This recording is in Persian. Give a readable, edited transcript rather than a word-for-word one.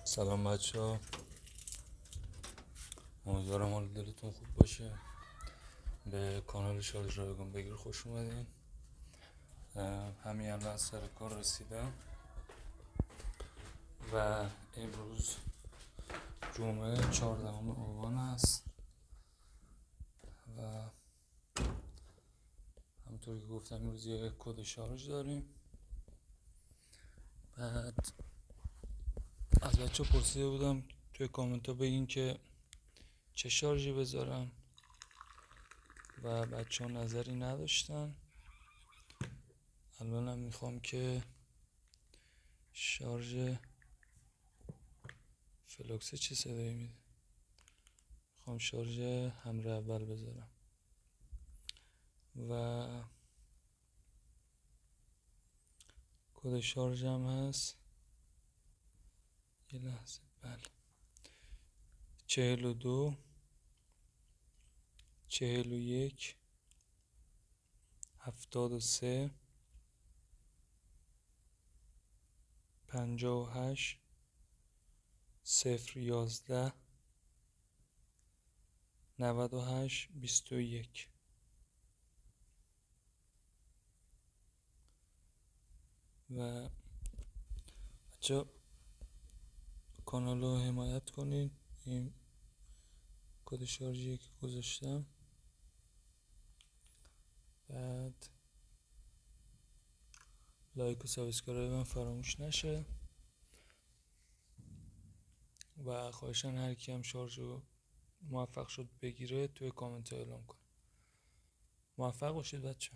سلام بچه ها، امیدوارم حال دلتون خوب باشه. به کانال شارژ رایگان بگیر خوش اومدین. همین الان از سر کار رسیدم و امروز جمعه 14 آبان است و همونطور که گفتم امروز یه کد شارژ داریم. بعد از بچه ها پرسیده بودم توی کامنت ها بگین که چه شارژی بذارم و بچه ها نظری نداشتن. الانم میخوام که شارژ فلوکس چه صدایی میده، میخوام شارژ همراه اول بذارم و کد شارژم هست. یه لحظه. بله، 42 41 73 58 011 98 21. و بچه کانال رو حمایت کنین. این کد شارژیه که گذاشتم. بعد لایک و سابسکرایب من فراموش نشه و خواهشان هر کی هم شارژ رو موفق شد بگیره توی کامنت اعلام کن. موفق باشید بچه.